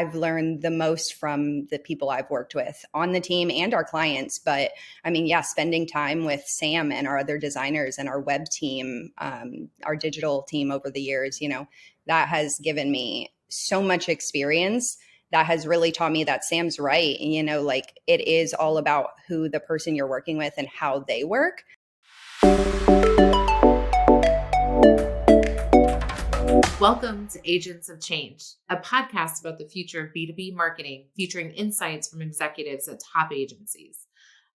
I've learned the most from the people I've worked with on the team and our clients. But I mean, yeah, spending time with Sam and our other designers and our web team, our digital team over the years, that has given me so much experience. That has really taught me that Sam's right. Like it is all about who the person you're working with and how they work. Welcome to Agents of Change, a podcast about the future of B2B marketing, featuring insights from executives at top agencies.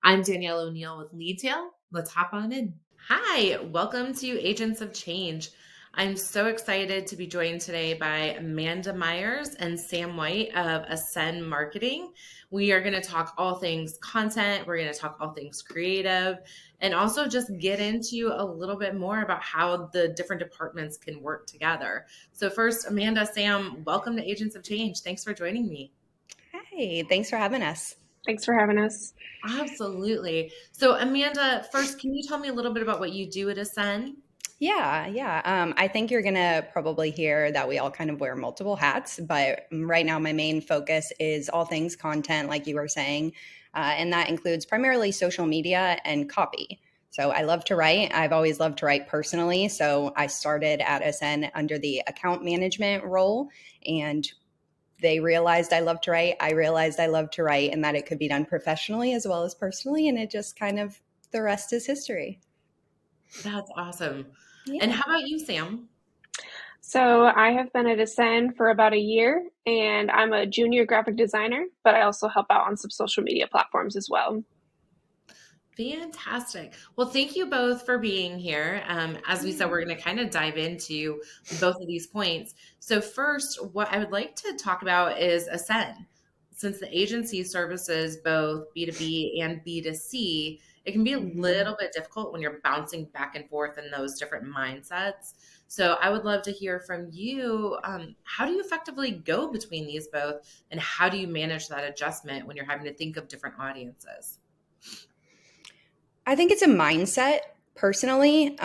I'm Danielle O'Neill with Leadtail. Let's hop on in. Hi, welcome to Agents of Change. I'm so excited to be joined today by Amanda Myers and Sam White of Asen Marketing. We are going to talk all things content. We're going to talk all things creative and also just get into a little bit more about how the different departments can work together. So first, Amanda, Sam, welcome to Agents of Change. Thanks for joining me. Hey, thanks for having us. Thanks for having us. Absolutely. So Amanda, first, can you tell me a little bit about what you do at Asen? Yeah. I think you're going to probably hear that we all kind of wear multiple hats, but right now my main focus is all things content, like you were saying, and that includes primarily social media and copy. So I love to write. I've always loved to write personally. So I started at Asen under the account management role, and they realized I love to write. I realized I love to write and that it could be done professionally as well as personally. And it just kind of, the rest is history. That's awesome. Yeah. And how about you, Sam? So I have been at Asen for about a year, and I'm a junior graphic designer, but I also help out on some social media platforms as well. Fantastic. Well, thank you both for being here. As we said, we're going to kind of dive into both of these points. So first, what I would like to talk about is Asen. Since the agency services both B2B and B2C, it can be a little bit difficult when you're bouncing back and forth in those different mindsets. So I would love to hear from you. How do you effectively go between these both, and how do you manage that adjustment when you're having to think of different audiences? I think it's a mindset personally.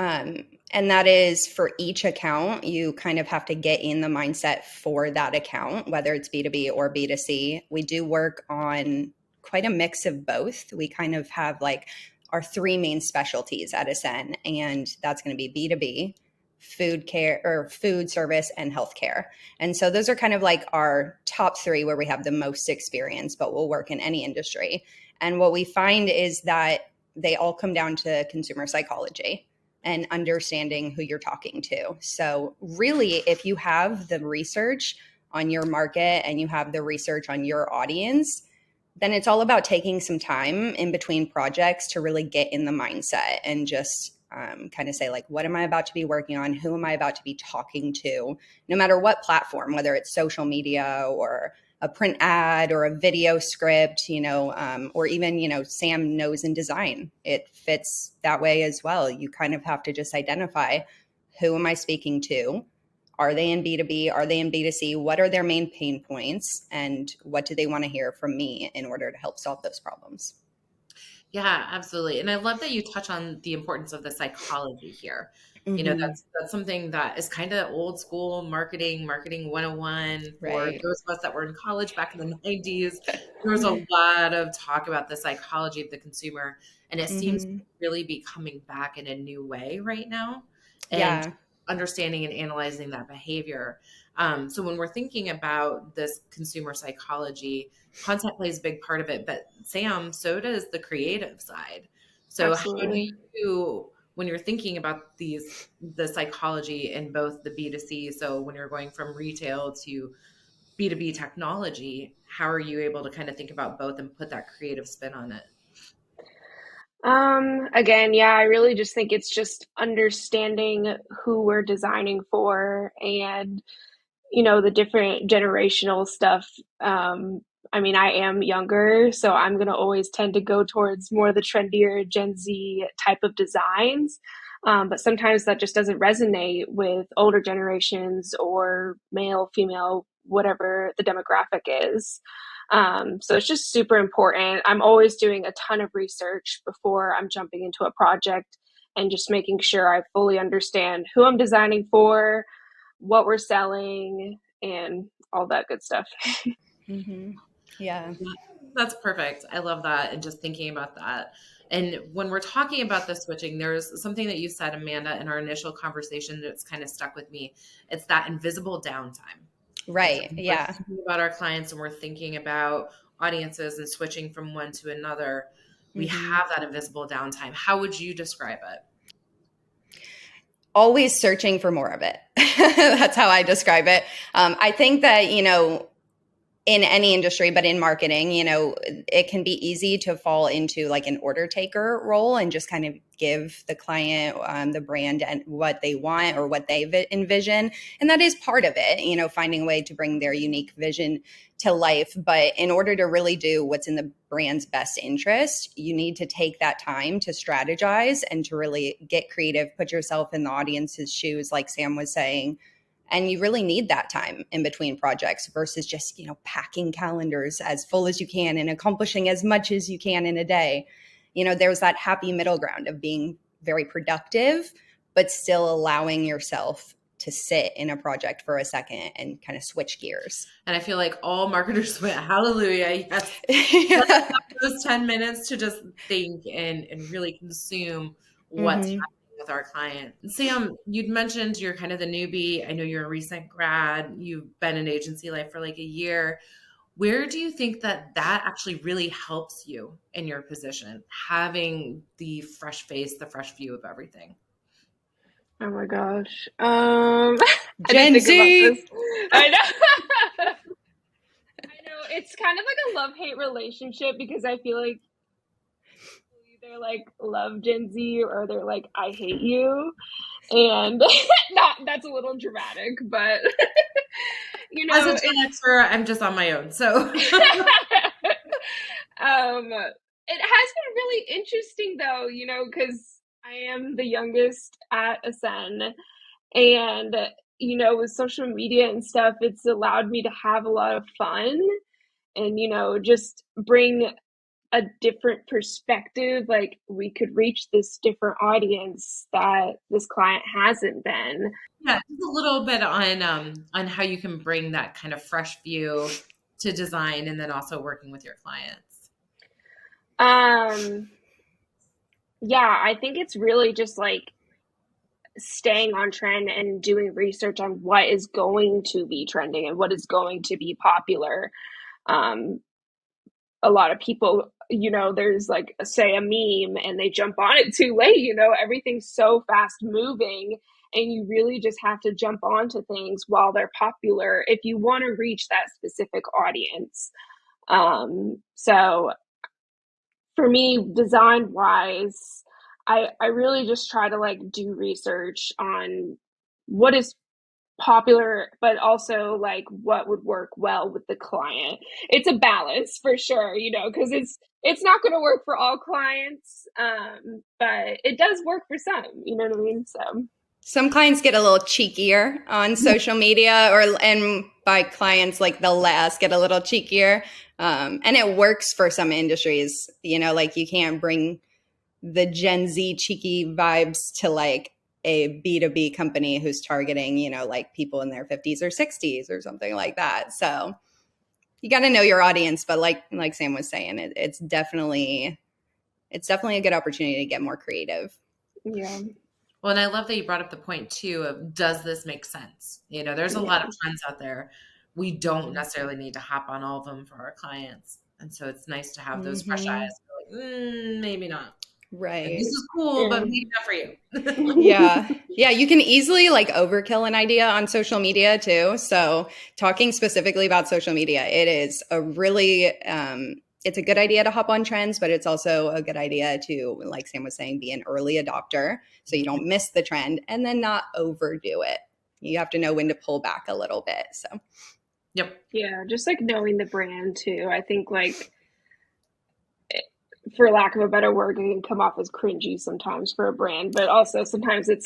And that is for each account, you kind of have to get in the mindset for that account, whether it's B2B or B2C. We do work on quite a mix of both. We kind of have like our three main specialties at Asen, and that's going to be B2B, food care or food service, and healthcare. And so those are kind of like our top three where we have the most experience, but we'll work in any industry. And what we find is that they all come down to consumer psychology and understanding who you're talking to. So really, if you have the research on your market and you have the research on your audience, then it's all about taking some time in between projects to really get in the mindset and just kind of say, like, what am I about to be working on? Who am I about to be talking to? No matter what platform, whether it's social media or a print ad or a video script, or even, Sam knows in design. It fits that way as well. You kind of have to just identify, who am I speaking to? Are they in B2B? Are they in B2C? What are their main pain points? And what do they want to hear from me in order to help solve those problems? Yeah, absolutely. And I love that you touch on the importance of the psychology here. That's something that is kind of old school marketing 101 for Right. those of us that were in college back in the 90s. There was a lot of talk about the psychology of the consumer, and it seems to really be coming back in a new way right now. And understanding and analyzing that behavior. So when we're thinking about this consumer psychology, content plays a big part of it, but Sam, so does the creative side. So Absolutely. How do you, when you're thinking about the psychology in both the B2C, so when you're going from retail to B2B technology, how are you able to kind of think about both and put that creative spin on it? Again, yeah, I really just think it's just understanding who we're designing for and, the different generational stuff. I am younger, so I'm going to always tend to go towards more the trendier Gen Z type of designs. But sometimes that just doesn't resonate with older generations or male, female, whatever the demographic is. So it's just super important. I'm always doing a ton of research before I'm jumping into a project and just making sure I fully understand who I'm designing for, what we're selling, and all that good stuff. Mm-hmm. Yeah. That's perfect. I love that. And just thinking about that. And when we're talking about the switching, there's something that you said, Amanda, in our initial conversation that's kind of stuck with me. It's that invisible downtime. It's Right. when we're Yeah. thinking about our clients and we're thinking about audiences and switching from one to another. We Mm-hmm. have that invisible downtime. How would you describe it? Always searching for more of it. That's how I describe it. I think that, in any industry, but in marketing, it can be easy to fall into like an order taker role and just kind of give the client, the brand, and what they want or what they envision. And that is part of it, finding a way to bring their unique vision to life. But in order to really do what's in the brand's best interest, you need to take that time to strategize and to really get creative, put yourself in the audience's shoes, like Sam was saying. And you really need that time in between projects versus just, packing calendars as full as you can and accomplishing as much as you can in a day. There's that happy middle ground of being very productive, but still allowing yourself to sit in a project for a second and kind of switch gears. And I feel like all marketers went, hallelujah, yes. Yeah. Those 10 minutes to just think and really consume what's Mm-hmm. happening with our client. Sam, you'd mentioned you're kind of the newbie. I know you're a recent grad. You've been in agency life for like a year. Where do you think that actually really helps you in your position, having the fresh face, the fresh view of everything? Oh my gosh. I didn't Gen think about this. Z. I know. I know it's kind of like a love-hate relationship because I feel like people either like love Gen Z or they're like, I hate you. And that's a little dramatic, but As a it Gen Xer, I'm just on my own. So it has been really interesting though, because I am the youngest at Asen, and with social media and stuff, it's allowed me to have a lot of fun and just bring a different perspective. Like we could reach this different audience that this client hasn't been. yeah, just a little bit on how you can bring that kind of fresh view to design and then also working with your clients. Yeah, I think it's really just like staying on trend and doing research on what is going to be trending and what is going to be popular. Um, a lot of people, there's like, say, a meme and they jump on it too late, everything's so fast moving. And you really just have to jump onto things while they're popular if you want to reach that specific audience. So for me, design wise, I really just try to like do research on what is popular, but also like what would work well with the client. It's a balance for sure, because it's not going to work for all clients, but it does work for some. You know what I mean? So Some clients get a little cheekier on social media, and by clients, like they'll let us get a little cheekier. And it works for some industries, like you can't bring the Gen Z cheeky vibes to like a B2B company who's targeting, like people in their 50s or 60s or something like that. So you got to know your audience, but like Sam was saying, it's definitely a good opportunity to get more creative. yeah. Well, and I love that you brought up the point too of does this make sense? There's a lot of trends out there. We don't necessarily need to hop on all of them for our clients. And so it's nice to have those fresh eyes. Like, maybe not. Like, Right. this is cool, but maybe not for you. Yeah. Yeah. You can easily like overkill an idea on social media too. So talking specifically about social media, it is a really, it's a good idea to hop on trends, but it's also a good idea to, like Sam was saying, be an early adopter so you don't miss the trend and then not overdo it. You have to know when to pull back a little bit. So, Yep. Yeah, just like knowing the brand too. I think like, for lack of a better word, it can come off as cringy sometimes for a brand, but also sometimes it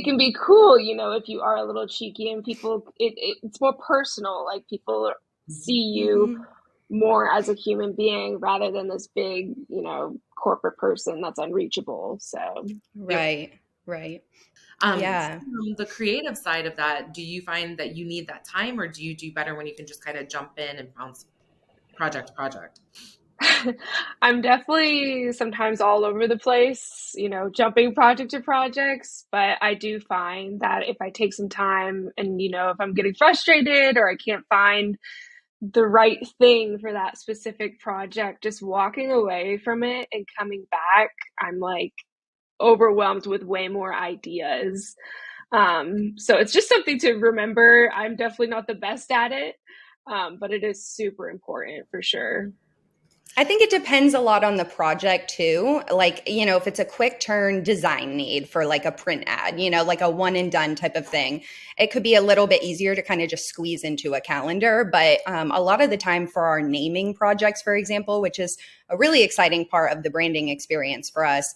can be cool, if you are a little cheeky and people it's more personal. Like people see you mm-hmm. more as a human being rather than this big, corporate person that's unreachable. So Right. Right. Yeah. From the creative side of that, do you find that you need that time, or do you do better when you can just kind of jump in and bounce project to project? I'm definitely sometimes all over the place, jumping project to projects, but I do find that if I take some time and, if I'm getting frustrated or I can't find the right thing for that specific project, just walking away from it and coming back, I'm like overwhelmed with way more ideas. So it's just something to remember. I'm definitely not the best at it, but it is super important for sure. I think it depends a lot on the project too. Like, if it's a quick turn design need for like a print ad, like a one and done type of thing, it could be a little bit easier to kind of just squeeze into a calendar. But a lot of the time for our naming projects, for example, which is a really exciting part of the branding experience for us,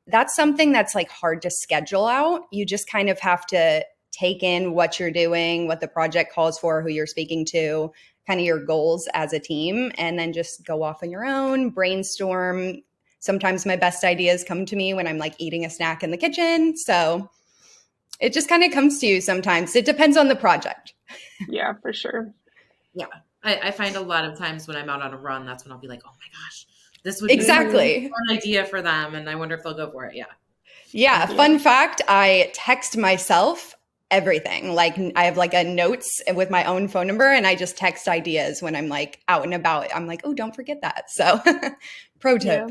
that's something that's like hard to schedule out. You just kind of have to take in what you're doing, what the project calls for, who you're speaking to, kind of your goals as a team, and then just go off on your own, brainstorm. Sometimes my best ideas come to me when I'm like eating a snack in the kitchen. So it just kind of comes to you sometimes. It depends on the project. Yeah, for sure. Yeah. I find a lot of times when I'm out on a run, that's when I'll be like, oh my gosh, this would be Exactly. an idea for them. And I wonder if they'll go for it. Yeah. Yeah. Fun fact, I text myself everything. Like I have like a notes with my own phone number and I just text ideas when I'm like out and about. I'm like, oh, don't forget that. So pro tip.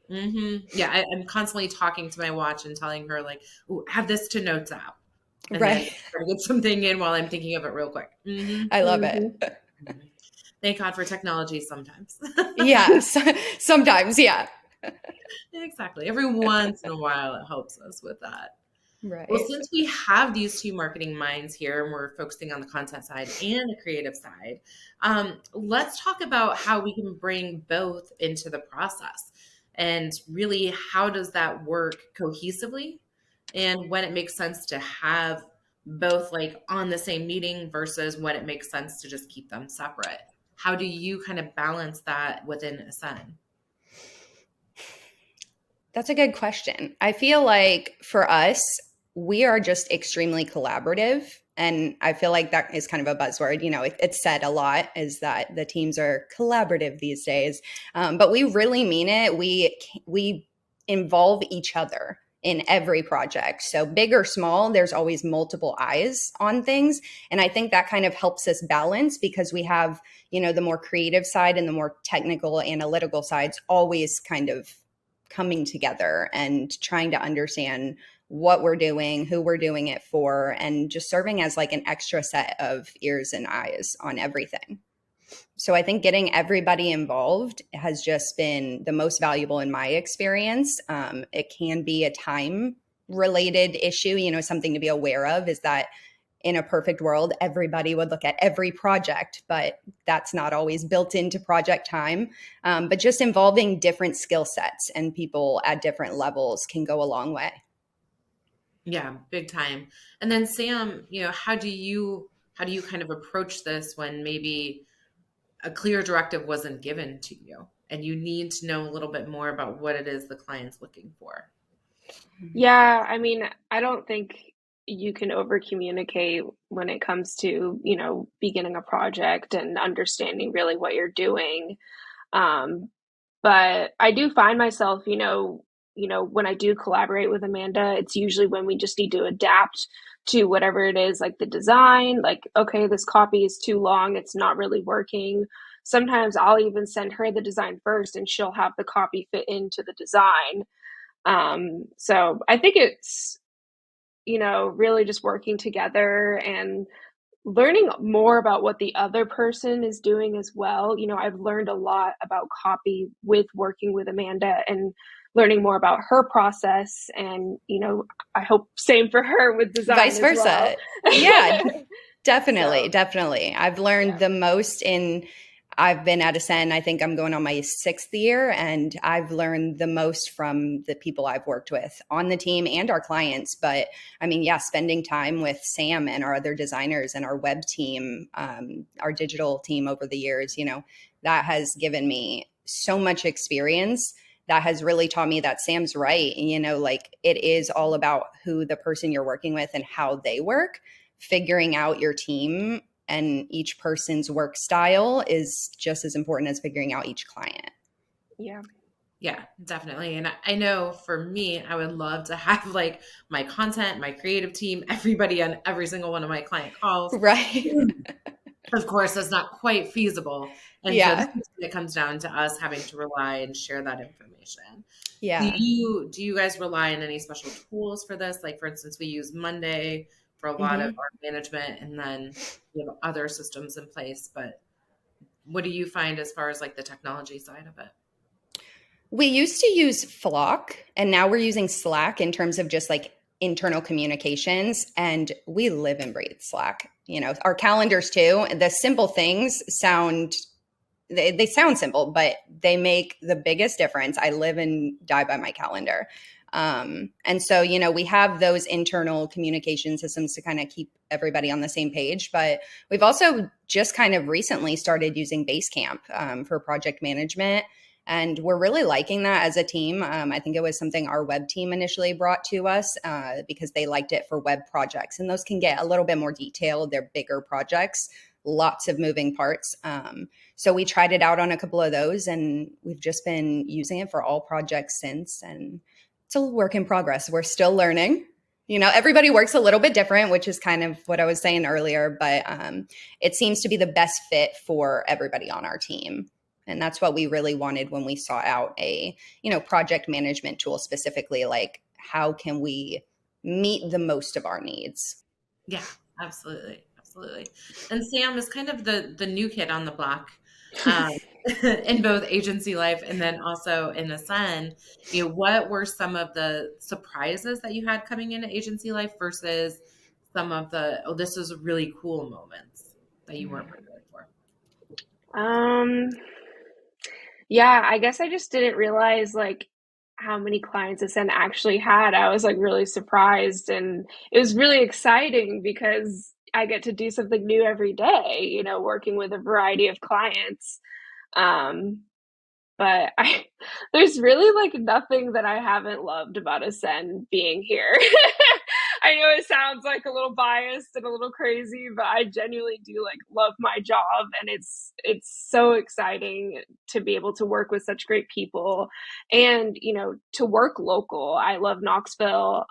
Yeah. I'm constantly talking to my watch and telling her like, oh, have this to notes app. And Right. then try to get something in while I'm thinking of it real quick. I love it. Thank God for technology sometimes. Yeah. Sometimes. Yeah. Exactly. Every once in a while, it helps us with that. Right. Well, since we have these two marketing minds here and we're focusing on the content side and the creative side, let's talk about how we can bring both into the process. And really, how does that work cohesively? And when it makes sense to have both like on the same meeting versus when it makes sense to just keep them separate. How do you kind of balance that within Asen? That's a good question. I feel like for us, we are just extremely collaborative. And I feel like that is kind of a buzzword. It's said a lot is that the teams are collaborative these days. But we really mean it. We involve each other in every project. So big or small, there's always multiple eyes on things. And I think that kind of helps us balance because we have, the more creative side and the more technical analytical sides always kind of coming together and trying to understand what we're doing, who we're doing it for, and just serving as like an extra set of ears and eyes on everything. So I think getting everybody involved has just been the most valuable in my experience. It can be a time related issue, something to be aware of is that in a perfect world, everybody would look at every project, but that's not always built into project time. But just involving different skill sets and people at different levels can go a long way. Yeah, big time. And then Sam, how do you kind of approach this when maybe a clear directive wasn't given to you and you need to know a little bit more about what it is the client's looking for? Yeah, I mean, I don't think you can over communicate when it comes to, beginning a project and understanding really what you're doing. Um, but I do find myself, when I do collaborate with Amanda, it's usually when we just need to adapt to whatever it is, like the design, like, okay, this copy is too long, it's not really working. Sometimes I'll even send her the design first and she'll have the copy fit into the design. So I think it's, really just working together and learning more about what the other person is doing as well. I've learned a lot about copy with working with Amanda and learning more about her process. And, I hope same for her with design Vice as versa. well. Yeah, definitely. So, Definitely. I've learned the most I've been at Ascend. I think I'm going on my 6th year, and I've learned the most from the people I've worked with on the team and our clients. But I mean, yeah, spending time with Sam and our other designers and our web team, our digital team over the years, that has given me so much experience that has really taught me that Sam's right. Like it is all about who the person you're working with and how they work. Figuring out your team and each person's work style is just as important as figuring out each client. Yeah. Yeah, definitely. And I know for me, I would love to have like my content, my creative team, everybody on every single one of my client calls. Right. Of course, that's not quite feasible. And so Yeah. it comes down to us having to rely and share that information. Yeah. Do you guys rely on any special tools for this? Like for instance, we use Monday for a lot of Mm-hmm. our management, and then we have other systems in place. But what do you find as far as like the technology side of it? We used to use Flock, and now we're using Slack in terms of just like internal communications. And we live and breathe Slack. Our calendars too. The simple things they sound simple, but they make the biggest difference. I live and die by my calendar. And so, we have those internal communication systems to kind of keep everybody on the same page. But we've also just kind of recently started using Basecamp for project management. And we're really liking that as a team. I think it was something our web team initially brought to us because they liked it for web projects. And those can get a little bit more detailed. They're bigger projects, lots of moving parts. So we tried it out on a couple of those, and we've just been using it for all projects since. And it's a work in progress. We're still learning. Everybody works a little bit different, which is kind of what I was saying earlier, but it seems to be the best fit for everybody on our team. And that's what we really wanted when we sought out a, project management tool specifically, like how can we meet the most of our needs? Yeah, absolutely. Absolutely. And Sam is kind of the new kid on the block in both agency life and then also in Asen. What were some of the surprises that you had coming into agency life versus some of the, oh, this is really cool moments that you weren't prepared for? Yeah, I guess I just didn't realize like how many clients Ascend actually had. I was like really surprised, and it was really exciting because I get to do something new every day, working with a variety of clients. Um, but there's really like nothing that I haven't loved about Ascend being here. I know it sounds like a little biased and a little crazy, but I genuinely do like love my job, and it's so exciting to be able to work with such great people and to work local. I love Knoxville,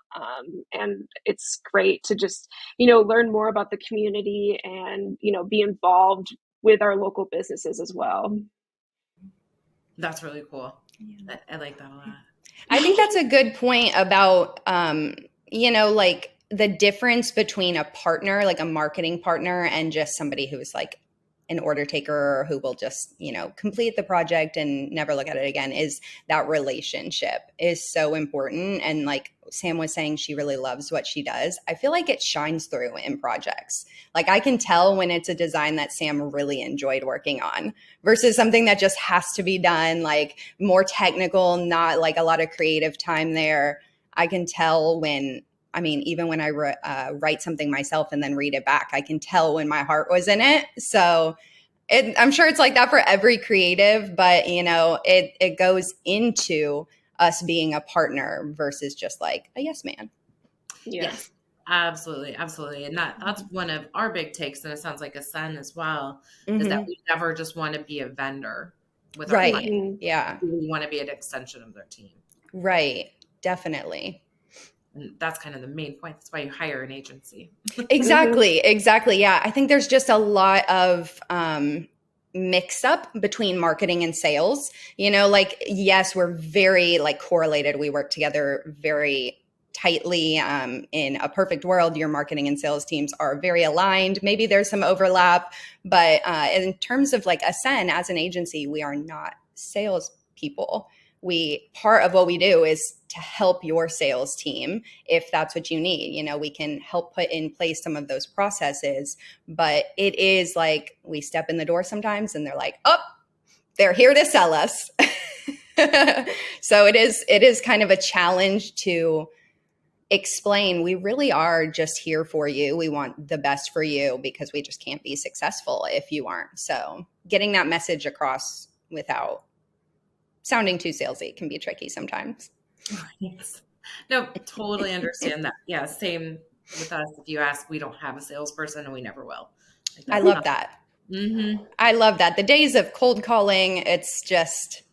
and it's great to just learn more about the community and be involved with our local businesses as well. That's really cool. I like that a lot. I think that's a good point about, like the difference between a partner, like a marketing partner, and just somebody who's like an order taker who will just, complete the project and never look at it again, is that relationship is so important. And like Sam was saying, she really loves what she does. I feel like it shines through in projects. Like I can tell when it's a design that Sam really enjoyed working on versus something that just has to be done, like more technical, not like a lot of creative time there. I can tell when, even when I write something myself and then read it back, I can tell when my heart was in it. So I'm sure it's like that for every creative, but it goes into us being a partner versus just like a yes man. Yes, absolutely. Absolutely. And that's one of our big takes. And it sounds like Asen as well, is that we never just want to be a vendor with our clients. Right. Yeah. We want to be an extension of their team. Right. Definitely. And that's kind of the main point. That's why you hire an agency. Exactly. Yeah. I think there's just a lot of mix up between marketing and sales. Like, yes, we're very like correlated. We work together very tightly. In a perfect world, your marketing and sales teams are very aligned. Maybe there's some overlap, but in terms of like Asen as an agency, we are not sales people. Part of what we do is to help your sales team if that's what you need. We can help put in place some of those processes, but it is like we step in the door sometimes and they're like, oh, they're here to sell us. So it is kind of a challenge to explain, we really are just here for you. We want the best for you because we just can't be successful if you aren't. So getting that message across without sounding too salesy can be tricky sometimes. Yes. No, totally understand that. Yeah, same with us. If you ask, we don't have a salesperson and we never will. Like I that's love not. that. Mm-hmm. I love that. The days of cold calling, it's just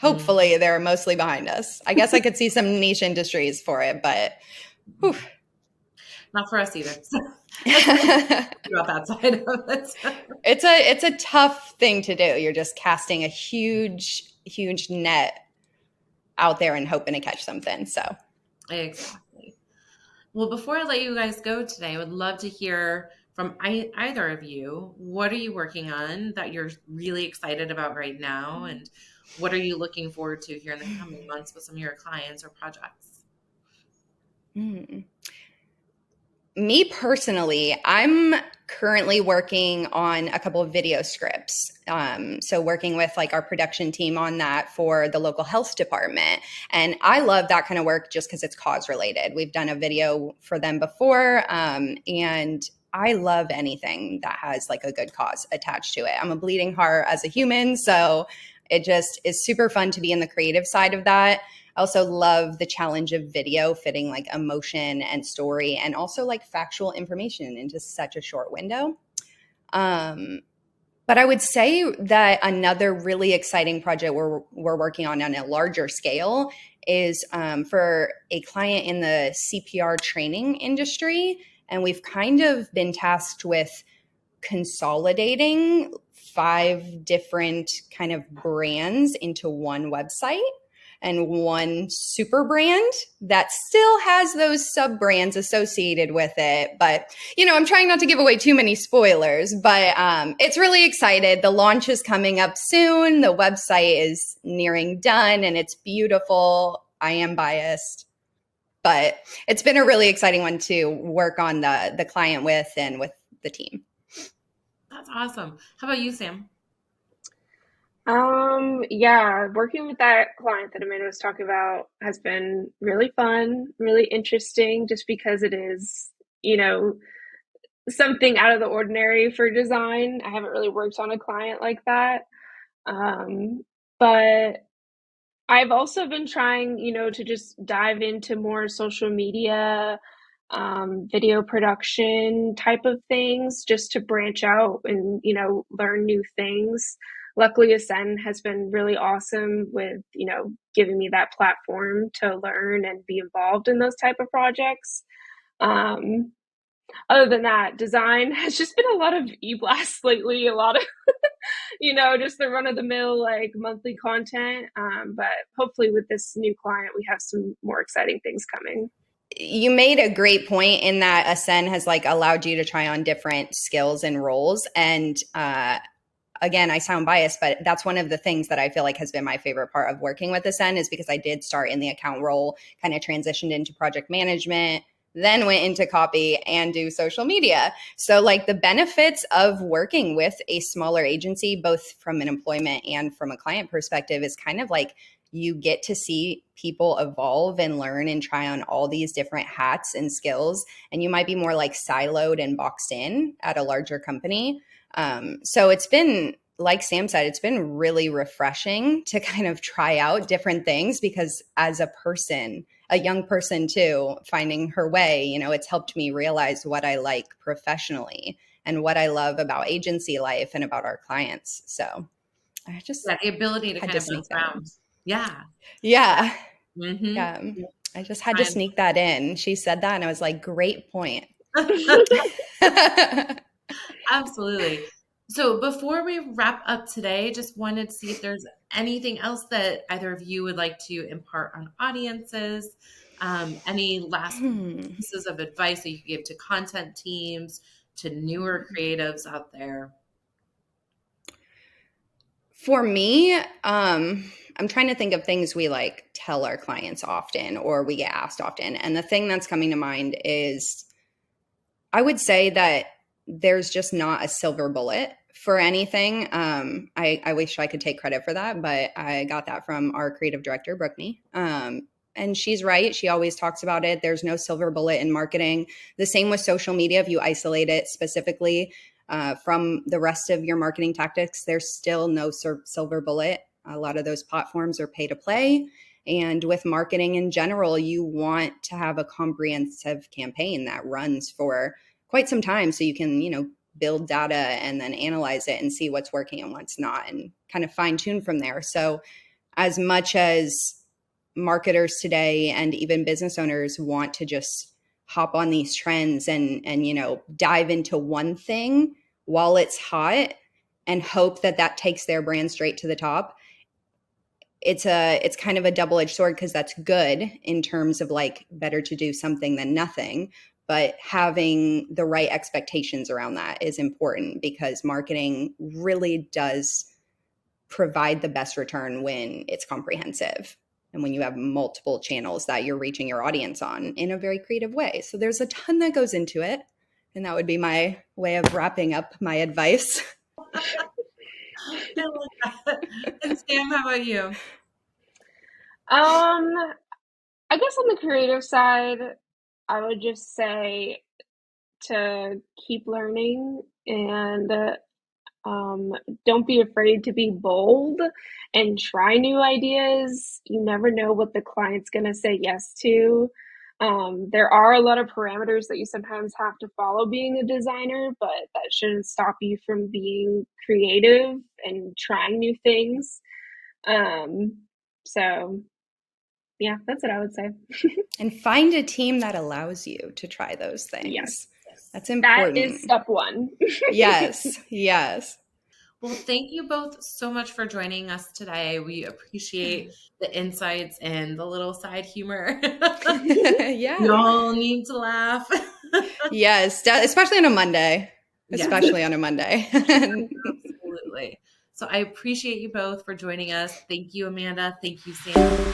hopefully they're mostly behind us. I guess I could see some niche industries for it, but whew. Not for us either. So that's about that side of it. It's a tough thing to do. You're just casting a huge net out there and hoping to catch something. So Exactly. Well, before I let you guys go today, I would love to hear from either of you. What are you working on that you're really excited about right now? And what are you looking forward to here in the coming months with some of your clients or projects? Me personally, I'm currently working on a couple of video scripts. So working with like our production team on that for the local health department. And I love that kind of work just because it's cause related. We've done a video for them before. And I love anything that has like a good cause attached to it. I'm a bleeding heart as a human. So it just is super fun to be in the creative side of that. I also love the challenge of video fitting like emotion and story and also like factual information into such a short window. But I would say that another really exciting project we're working on a larger scale is for a client in the CPR training industry. And we've kind of been tasked with consolidating 5 different kind of brands into one website and one super brand that still has those sub brands associated with it. But, I'm trying not to give away too many spoilers, but it's really excited. The launch is coming up soon. The website is nearing done and it's beautiful. I am biased, but it's been a really exciting one to work on the client with and with the team. That's awesome. How about you, Sam? Yeah, working with that client that Amanda was talking about has been really fun, really interesting, just because it is, something out of the ordinary for design. I haven't really worked on a client like that. But I've also been trying, to just dive into more social media, video production type of things just to branch out and, learn new things. Luckily, Asen has been really awesome with, giving me that platform to learn and be involved in those type of projects. Other than that, design has just been a lot of e-blasts lately, a lot of just the run of the mill like monthly content. But hopefully with this new client, we have some more exciting things coming. You made a great point in that Ascend has like allowed you to try on different skills and roles. And again, I sound biased, but that's one of the things that I feel like has been my favorite part of working with Ascend is because I did start in the account role, kind of transitioned into project management, then went into copy and do social media. So like the benefits of working with a smaller agency, both from an employment and from a client perspective, is kind of like you get to see people evolve and learn and try on all these different hats and skills. And you might be more like siloed and boxed in at a larger company. So it's been, like Sam said, it's been really refreshing to kind of try out different things because as a person, a young person too, finding her way, it's helped me realize what I like professionally and what I love about agency life and about our clients. So I just the ability to had kind to of sneak bounce that around. in. Yeah. Yeah. Mm-hmm. Yeah. I just had to sneak that in. She said that and I was like, great point. Absolutely. So before we wrap up today, just wanted to see if there's anything else that either of you would like to impart on audiences, any last pieces of advice that you could give to content teams, to newer creatives out there. For me, I'm trying to think of things we like tell our clients often or we get asked often. And the thing that's coming to mind is I would say that there's just not a silver bullet for anything. I wish I could take credit for that, but I got that from our creative director, Brookney. And she's right. She always talks about it. There's no silver bullet in marketing. The same with social media. If you isolate it specifically from the rest of your marketing tactics, there's still no silver bullet. A lot of those platforms are pay to play. And with marketing in general, you want to have a comprehensive campaign that runs for quite some time so you can, build data and then analyze it and see what's working and what's not and kind of fine tune from there. So as much as marketers today and even business owners want to just hop on these trends and dive into one thing while it's hot and hope that takes their brand straight to the top, it's kind of a double-edged sword, because that's good in terms of like better to do something than nothing, but having the right expectations around that is important, because marketing really does provide the best return when it's comprehensive and when you have multiple channels that you're reaching your audience on in a very creative way. So there's a ton that goes into it, and that would be my way of wrapping up my advice. I like that. And Sam, how about you? I guess on the creative side, I would just say to keep learning and don't be afraid to be bold and try new ideas. You never know what the client's going to say yes to. There are a lot of parameters that you sometimes have to follow being a designer, but that shouldn't stop you from being creative and trying new things. So yeah, that's what I would say. And find a team that allows you to try those things. Yes. That's important. That is step one. Yes. Yes. Well, thank you both so much for joining us today. We appreciate the insights and the little side humor. Yeah. You all need to laugh. Yes, especially on a Monday. Especially on a Monday. Absolutely. So I appreciate you both for joining us. Thank you, Amanda. Thank you, Sam.